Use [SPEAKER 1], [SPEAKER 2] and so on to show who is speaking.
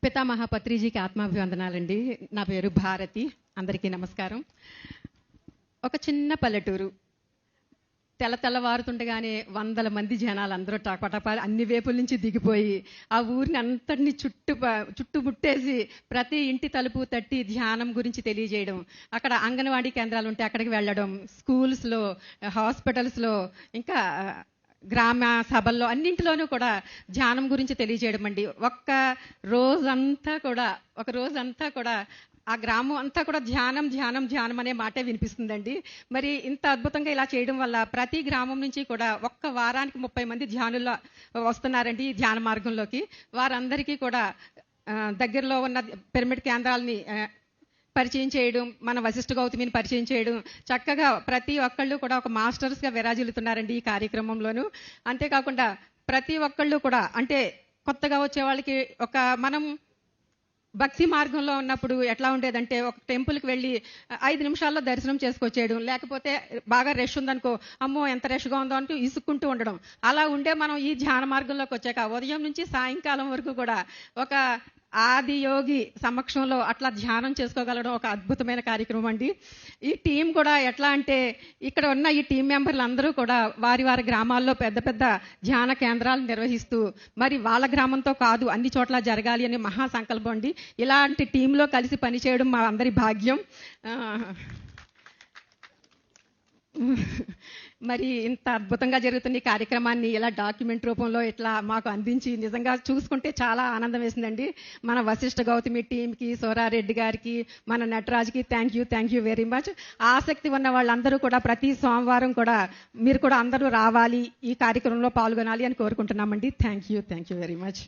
[SPEAKER 1] పితామహ పత్రిజీకి ఆత్మాభివందనాలండి. నా పేరు భారతి. అందరికీ నమస్కారం. ఒక చిన్న పల్లెటూరు. తెల్లవారుతుండగానే వందల మంది జనాలు అందరూ టపటపా అన్ని వైపుల నుంచి దిగిపోయి ఆ ఊరిని అంతటిని చుట్టుముట్టేసి ప్రతి ఇంటి తలుపు తట్టి ధ్యానం గురించి తెలియజేయడం, అక్కడ అంగన్వాడీ కేంద్రాలు ఉంటే అక్కడికి వెళ్ళడం, స్కూల్స్లో, హాస్పిటల్స్లో, ఇంకా గ్రామ సభల్లో అన్నింటిలోనూ కూడా ధ్యానం గురించి తెలియజేయడం అండి. ఒక రోజంతా కూడా ఆ గ్రామం అంతా కూడా ధ్యానం ధ్యానం ధ్యానం అనే మాటే వినిపిస్తుందండి. మరి ఇంత అద్భుతంగా ఇలా చేయడం వల్ల ప్రతి గ్రామం నుంచి కూడా ఒక్క వారానికి 30 మంది ధ్యానుల్లో వస్తున్నారండి ఈ ధ్యాన మార్గంలోకి. వారందరికీ కూడా దగ్గరలో ఉన్న పిరమిడ్ కేంద్రాలని పరిచయం చేయడం, మన వశిష్ఠ గౌతమిని పరిచయం చేయడం, చక్కగా ప్రతి ఒక్కళ్ళు కూడా ఒక మాస్టర్స్గా విరాజిల్లుతున్నారండి ఈ కార్యక్రమంలోనూ. అంతేకాకుండా ప్రతి ఒక్కళ్ళు కూడా అంటే కొత్తగా వచ్చే వాళ్ళకి మనం భక్తి మార్గంలో ఉన్నప్పుడు ఎట్లా ఉండేదంటే ఒక టెంపుల్కి వెళ్ళి 5 నిమిషాల్లో దర్శనం చేసుకొచ్చేయడం, లేకపోతే బాగా రష్ ఉందనుకో అమ్మో ఎంత రష్గా ఉందో అంటూ ఇసుక్కుంటూ ఉండడం. అలా ఉండే మనం ఈ ధ్యాన మార్గంలోకి వచ్చాక ఉదయం నుంచి సాయంకాలం వరకు కూడా ఒక ఆది యోగి సమక్షంలో అట్లా ధ్యానం చేసుకోగలడం ఒక అద్భుతమైన కార్యక్రమం అండి. ఈ టీం కూడా ఎట్లా అంటే ఇక్కడ ఉన్న ఈ టీం మెంబర్లు అందరూ కూడా వారి గ్రామాల్లో పెద్ద పెద్ద ధ్యాన కేంద్రాలు నిర్వహిస్తూ మరి వాళ్ళ గ్రామంతో కాదు అన్ని చోట్ల జరగాలి అనే మహాసంకల్పం అండి. ఇలాంటి టీంలో కలిసి పనిచేయడం మా అందరి భాగ్యం. మరి ఇంత అద్భుతంగా జరుగుతున్న ఈ కార్యక్రమాన్ని ఇలా డాక్యుమెంట్ రూపంలో ఇట్లా మాకు అందించి నిజంగా చూసుకుంటే చాలా ఆనందం వేసిందండి. మన వశిష్ఠ గౌతమి టీంకి, సోరారెడ్డి గారికి, మన నటరాజ్కి థ్యాంక్ యూ వెరీ మచ్. ఆసక్తి ఉన్న వాళ్ళందరూ కూడా ప్రతి సోమవారం కూడా మీరు కూడా అందరూ రావాలి, ఈ కార్యక్రమంలో పాల్గొనాలి అని కోరుకుంటున్నామండి. Thank you very much.